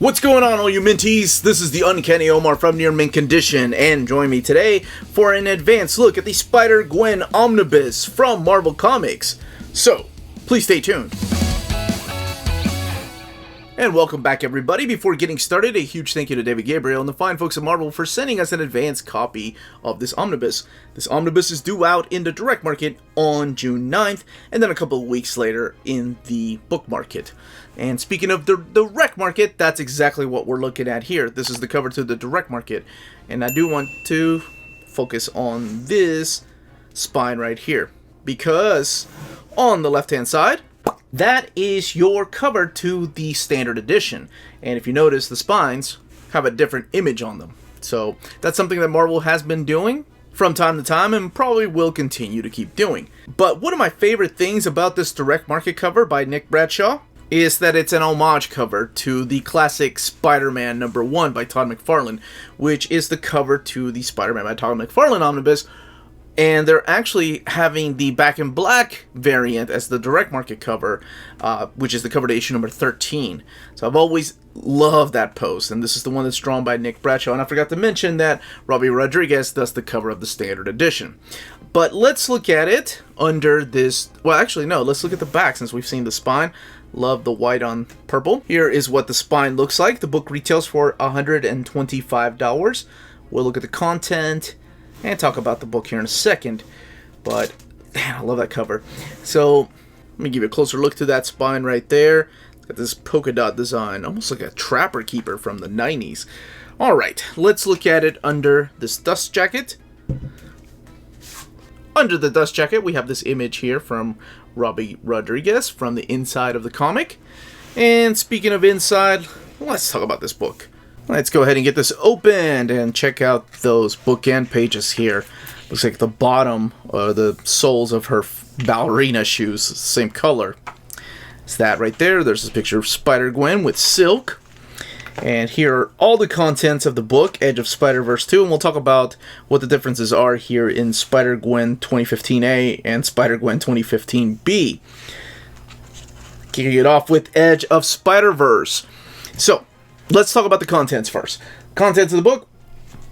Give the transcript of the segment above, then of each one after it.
What's going on, all you Minties? This is the Uncanny Omar from Near Mint Condition, and join me today for an advanced look at the Spider-Gwen Omnibus from Marvel Comics. So, please stay tuned. And welcome back, everybody. Before getting started, a huge thank you to David Gabriel and the fine folks at Marvel for sending us an advanced copy of this omnibus. This omnibus is due out in the direct market on June 9th, and then a couple of weeks later in the book market. And speaking of the direct market, that's exactly what we're looking at here. This is the cover to the direct market. And I do want to focus on this spine right here, because on the left-hand side, that is your cover to the standard edition. And if you notice, the spines have a different image on them. So that's something that Marvel has been doing from time to time and probably will continue to keep doing. But one of my favorite things about this direct market cover by Nick Bradshaw is that it's an homage cover to the classic Spider-Man #1 by Todd McFarlane, which is the cover to the Spider-Man by Todd McFarlane omnibus. And they're actually having the Back in Black variant as the direct market cover, which is the cover to issue number 13. So I've always loved that post, and this is the one that's drawn by Nick Bradshaw. And I forgot to mention that Robbie Rodriguez does the cover of the standard edition. But let's look at it under this. Well, actually, no, let's look at the back since we've seen the spine. Love the white on purple. Here is what the spine looks like. The book retails for $125. We'll look at the content and talk about the book here in a second. But, man, I love that cover. So, let me give you a closer look to that spine right there. Got this polka dot design, almost like a Trapper Keeper from the 90s. Alright, let's look at it under this dust jacket. Under the dust jacket, we have this image here from Robbie Rodriguez from the inside of the comic. And speaking of inside, let's talk about this book. Let's go ahead and get this opened and check out those bookend pages here. Looks like the bottom, the soles of her ballerina shoes, same color. It's that right there. There's this picture of Spider-Gwen with Silk. And here are all the contents of the book, Edge of Spider-Verse 2, and we'll talk about what the differences are here in Spider-Gwen 2015A and Spider-Gwen 2015B. Kicking it off with Edge of Spider-Verse. So, let's talk about the contents first. Contents of the book,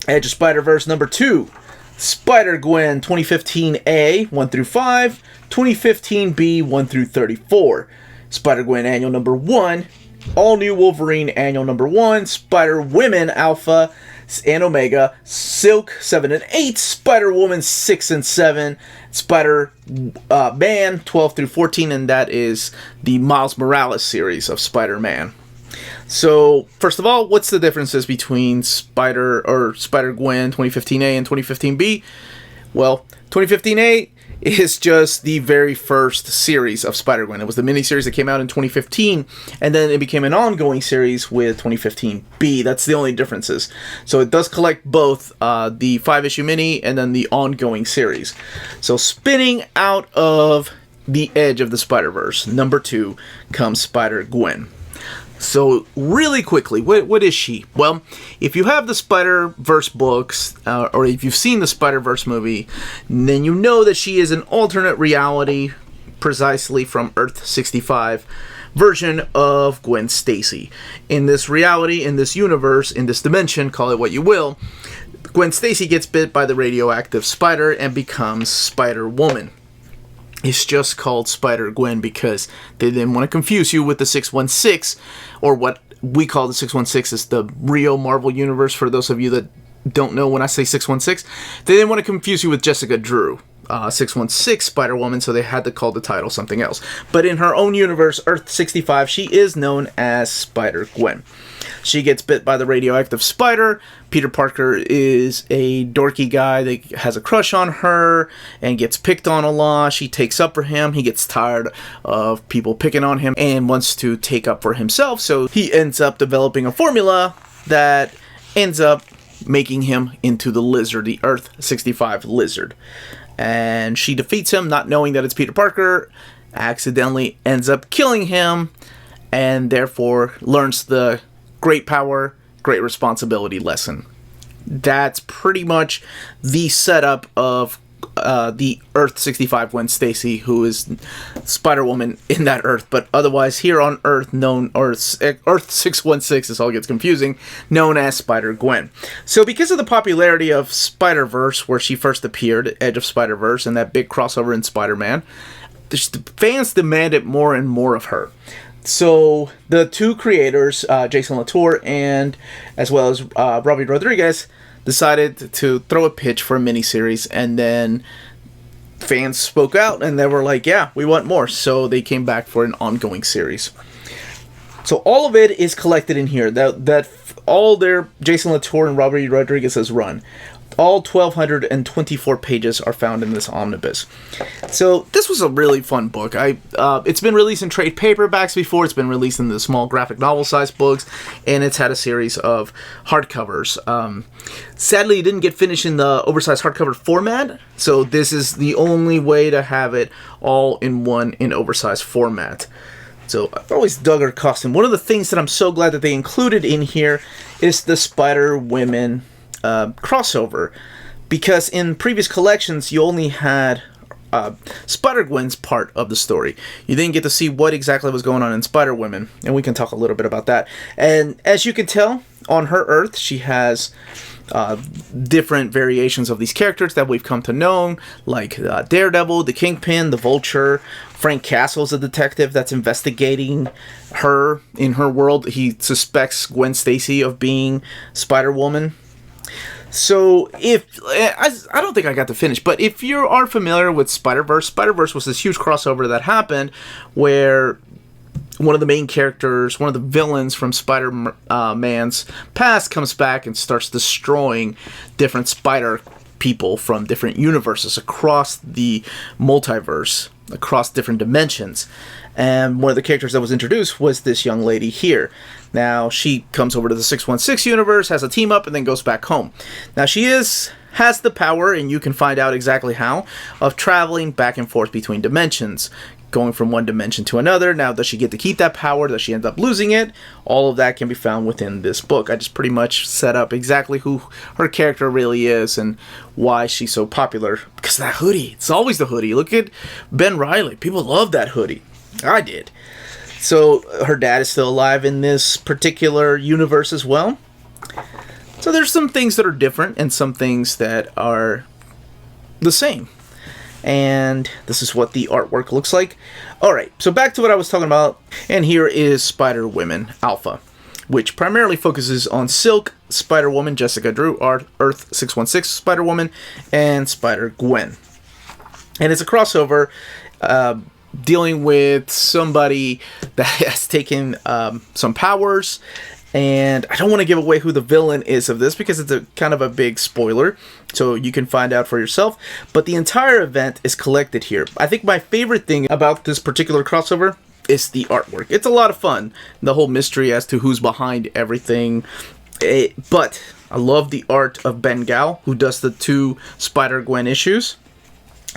Edge of Spider-Verse number 2, Spider-Gwen 2015A 1 through 5, 2015B 1 through 34, Spider-Gwen Annual number 1, All New Wolverine Annual number 1, Spider-Women Alpha and Omega, Silk 7 and 8, Spider-Woman 6 and 7, Spider-Man 12 through 14, and that is the Miles Morales series of Spider-Man. So, first of all, what's the differences between Spider-Gwen 2015A and 2015B? Well, 2015A is just the very first series of Spider-Gwen. It was the miniseries that came out in 2015, and then it became an ongoing series with 2015B. That's the only differences. So it does collect both the 5-issue mini and then the ongoing series. So spinning out of the Edge of the Spider-Verse, number 2, comes Spider-Gwen. So, really quickly, what is she? Well, if you have the Spider-Verse books, or if you've seen the Spider-Verse movie, then you know that she is an alternate reality, precisely from Earth 65, version of Gwen Stacy. In this reality, in this universe, in this dimension, call it what you will, Gwen Stacy gets bit by the radioactive spider and becomes Spider-Woman. It's just called Spider-Gwen because they didn't want to confuse you with the 616, or what we call the 616 is the real Marvel Universe, for those of you that don't know when I say 616. They didn't want to confuse you with Jessica Drew, 616 Spider-Woman, so they had to call the title something else. But in her own universe, Earth 65, she is known as Spider-Gwen. She gets bit by the radioactive spider. Peter Parker is a dorky guy that has a crush on her and gets picked on a lot. She takes up for him. He gets tired of people picking on him and wants to take up for himself. So he ends up developing a formula that ends up making him into the lizard, the Earth 65 lizard. And she defeats him, not knowing that it's Peter Parker, accidentally ends up killing him, and therefore learns the great power, great responsibility lesson. That's pretty much the setup of the Earth 65 Gwen Stacy, who is Spider-Woman in that Earth, but otherwise here on Earth Earth 616 is all gets confusing, known as Spider-Gwen. So because of the popularity of Spider-Verse, where she first appeared, Edge of Spider-Verse, and that big crossover in Spider-Man, the fans demanded more and more of her. So the two creators, Jason Latour and as well as Robbie Rodriguez, decided to throw a pitch for a miniseries, and then fans spoke out and they were like, yeah, we want more. So they came back for an ongoing series. So all of it is collected in here. That all their Jason Latour and Robbie Rodriguez has run. All 1,224 pages are found in this omnibus. So this was a really fun book. It's been released in trade paperbacks before. It's been released in the small graphic novel-sized books, and it's had a series of hardcovers. Sadly, it didn't get finished in the oversized hardcover format, so this is the only way to have it all in one in oversized format. So I've always dug her costume. One of the things that I'm so glad that they included in here is the Spider-Women crossover, because in previous collections you only had Spider-Gwen's part of the story. You didn't get to see what exactly was going on in Spider-Women, and we can talk a little bit about that. And as you can tell, on her Earth, she has different variations of these characters that we've come to know, like Daredevil, the Kingpin, the Vulture. Frank Castle's a detective that's investigating her in her world. He suspects Gwen Stacy of being Spider-Woman. So, I don't think I got to finish, but if you are familiar with Spider-Verse was this huge crossover that happened where one of the main characters, one of the villains from Spider-Man's past comes back and starts destroying different spider people from different universes across the multiverse, across different dimensions. And one of the characters that was introduced was this young lady here. Now, she comes over to the 616 universe, has a team up, and then goes back home. Now, she has the power, and you can find out exactly how, of traveling back and forth between dimensions, going from one dimension to another. Now, does she get to keep that power? Does she end up losing it? All of that can be found within this book. I just pretty much set up exactly who her character really is and why she's so popular. Because of that hoodie. It's always the hoodie. Look at Ben Reilly. People love that hoodie. I did. So her dad is still alive in this particular universe as well. So there's some things that are different and some things that are the same. And this is what the artwork looks like. Alright, so back to what I was talking about. And here is Spider-Women Alpha, which primarily focuses on Silk, Spider-Woman, Jessica Drew, Earth 616 Spider-Woman, and Spider-Gwen. And it's a crossover dealing with somebody that has taken some powers, and I don't want to give away who the villain is of this because it's a kind of a big spoiler, so you can find out for yourself. But the entire event is collected here. I think my favorite thing about this particular crossover is the artwork. It's a lot of fun, the whole mystery as to who's behind everything. But I love the art of Ben Gao, who does the 2 Spider-Gwen issues.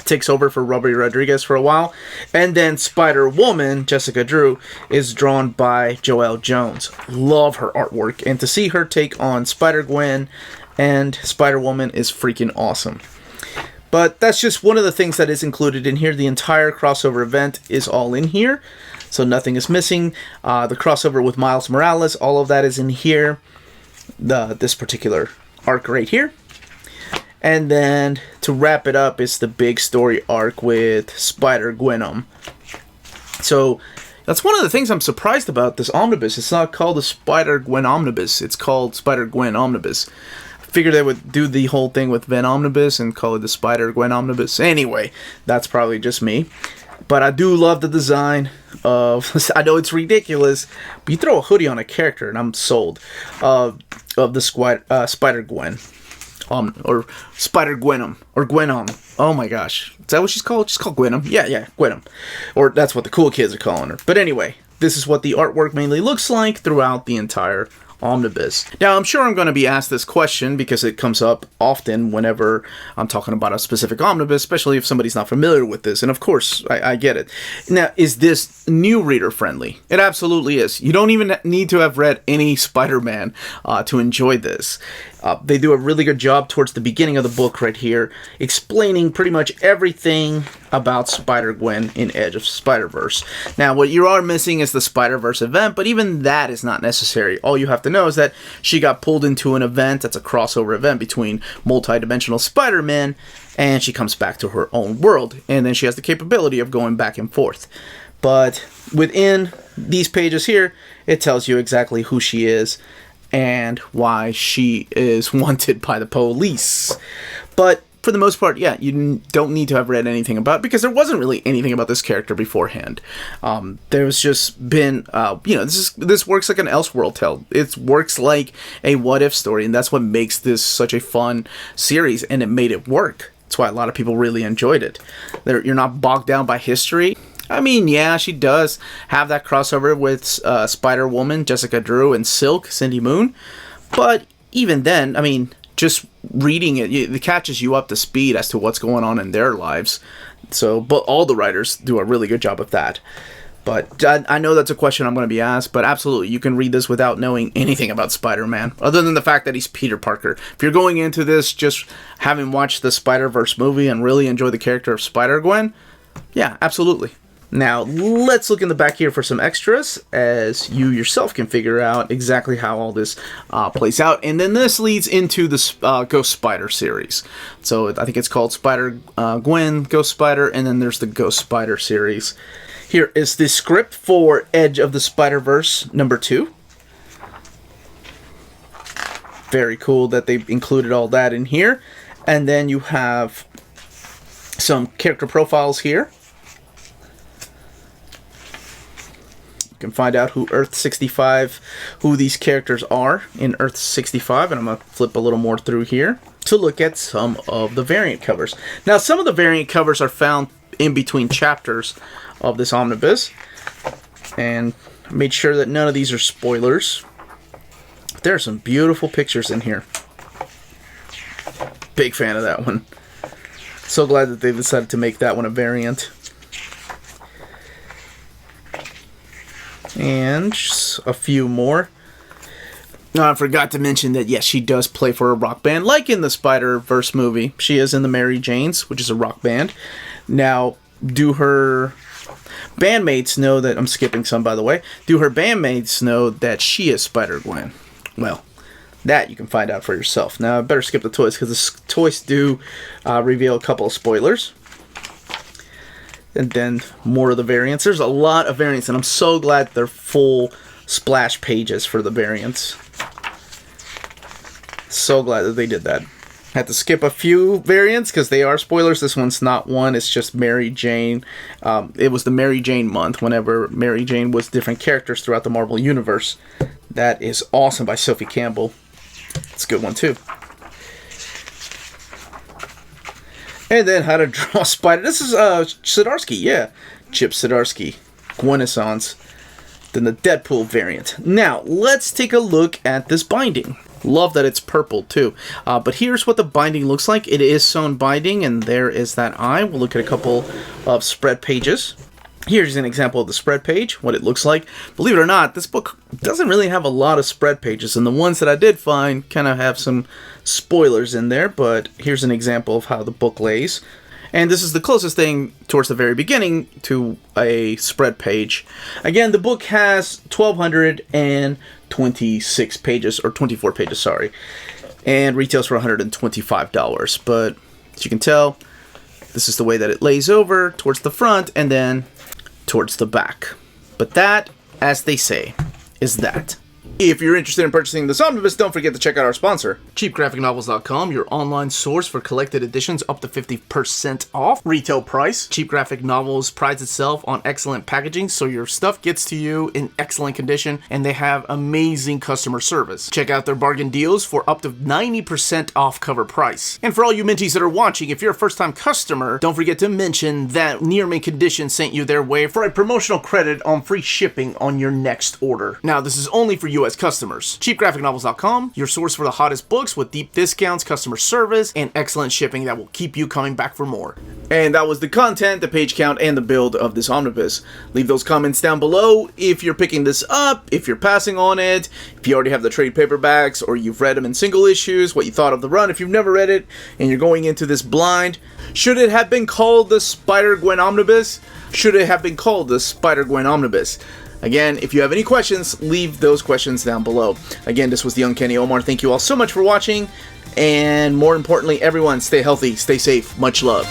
Takes over for Robbie Rodriguez for a while. And then Spider-Woman, Jessica Drew, is drawn by Joelle Jones. Love her artwork. And to see her take on Spider-Gwen and Spider-Woman is freaking awesome. But that's just one of the things that is included in here. The entire crossover event is all in here, so nothing is missing. The crossover with Miles Morales, all of that is in here. This particular arc right here. And then, to wrap it up, is the big story arc with Spider-Gwen. So, that's one of the things I'm surprised about this omnibus. It's not called the Spider-Gwen Omnibus. It's called Spider-Gwen Omnibus. I figured they would do the whole thing with Ven Omnibus and call it the Spider-Gwen Omnibus. Anyway, that's probably just me. But I do love the design of... I know it's ridiculous, but you throw a hoodie on a character and I'm sold. Of the Spider-Gwen. Or Spider-Gwenom, or Gwenom. Oh my gosh. Is that what she's called? She's called Gwenom. Yeah, Gwenom. Or that's what the cool kids are calling her. But anyway, this is what the artwork mainly looks like throughout the entire Omnibus. Now, I'm sure I'm going to be asked this question because it comes up often whenever I'm talking about a specific omnibus, especially if somebody's not familiar with this. And of course, I get it. Now, is this new reader friendly? It absolutely is. You don't even need to have read any Spider-Man to enjoy this. They do a really good job towards the beginning of the book right here, explaining pretty much everything about Spider-Gwen in Edge of Spider-Verse. Now, what you are missing is the Spider-Verse event, but even that is not necessary. All you have to know is that she got pulled into an event that's a crossover event between multi-dimensional Spider-Man, and she comes back to her own world, and then she has the capability of going back and forth. But within these pages here, it tells you exactly who she is and why she is wanted by the police. But for the most part, yeah, you don't need to have read anything about it, because there wasn't really anything about this character beforehand. There's just been, this works like an Elseworld tale. It works like a what-if story, and that's what makes this such a fun series, and it made it work. That's why a lot of people really enjoyed it. You're not bogged down by history. I mean, yeah, she does have that crossover with Spider-Woman, Jessica Drew, and Silk, Cindy Moon. But even then, I mean, just reading it catches you up to speed as to what's going on in their lives. But all the writers do a really good job of that. But I know that's a question I'm going to be asked, but absolutely, you can read this without knowing anything about Spider-Man, other than the fact that he's Peter Parker. If you're going into this just having watched the Spider-Verse movie and really enjoy the character of Spider-Gwen, yeah, absolutely. Now, let's look in the back here for some extras, as you yourself can figure out exactly how all this plays out. And then this leads into the Ghost Spider series. So I think it's called Spider-Gwen, Ghost Spider, and then there's the Ghost Spider series. Here is the script for Edge of the Spider-Verse #2. Very cool that they included all that in here. And then you have some character profiles here. Can find out who who these characters are in Earth 65, and I'm going to flip a little more through here to look at some of the variant covers. Now, some of the variant covers are found in between chapters of this omnibus, and I made sure that none of these are spoilers. There are some beautiful pictures in here. Big fan of that one. So glad that they decided to make that one a variant. And just a few more. Now, I forgot to mention that, yes, she does play for a rock band, like in the Spider-Verse movie. She is in the Mary Janes, which is a rock band. Now, do her bandmates know that... I'm skipping some, by the way. Do her bandmates know that she is Spider-Gwen? Well, that you can find out for yourself. Now, I better skip the toys, because the toys do reveal a couple of spoilers. And then more of the variants. There's a lot of variants, and I'm so glad they're full splash pages for the variants. So glad that they did that. Had to skip a few variants because they are spoilers. This one's not one. It's just Mary Jane. It was the Mary Jane month, whenever Mary Jane was different characters throughout the Marvel Universe. That is awesome, by Sophie Campbell. It's a good one, too. And then how to draw Spider. This is Zdarsky, yeah. Chip Zdarsky. Gwenaissance. Then the Deadpool variant. Now, let's take a look at this binding. Love that it's purple, too. But here's what the binding looks like. It is sewn binding, and there is that eye. We'll look at a couple of spread pages. Here's an example of the spread page, what it looks like. Believe it or not, this book doesn't really have a lot of spread pages, and the ones that I did find kind of have some spoilers in there, but here's an example of how the book lays. And this is the closest thing towards the very beginning to a spread page. Again, the book has 1,226 pages, or 24 pages, sorry, and retails for $125. But as you can tell, this is the way that it lays over towards the front and then towards the back. But that, as they say, is that. If you're interested in purchasing this omnibus, don't forget to check out our sponsor, cheapgraphicnovels.com, your online source for collected editions up to 50% off retail price. Cheap Graphic Novels prides itself on excellent packaging, so your stuff gets to you in excellent condition, and they have amazing customer service. Check out their bargain deals for up to 90% off cover price. And for all you Minties that are watching, if you're a first-time customer, don't forget to mention that Near Mint Condition sent you their way for a promotional credit on free shipping on your next order. Now, this is only for US as customers. CheapGraphicNovels.com, your source for the hottest books with deep discounts, customer service, and excellent shipping that will keep you coming back for more. And that was the content, the page count, and the build of this omnibus. Leave those comments down below if you're picking this up, if you're passing on it, if you already have the trade paperbacks, or you've read them in single issues, what you thought of the run. If you've never read it, and you're going into this blind, should it have been called the Spider-Gwen Omnibus? Should it have been called the Spider-Gwen Omnibus? Again, if you have any questions, leave those questions down below. Again, this was the Uncanny Omar. Thank you all so much for watching, and more importantly, everyone, stay healthy, stay safe, much love.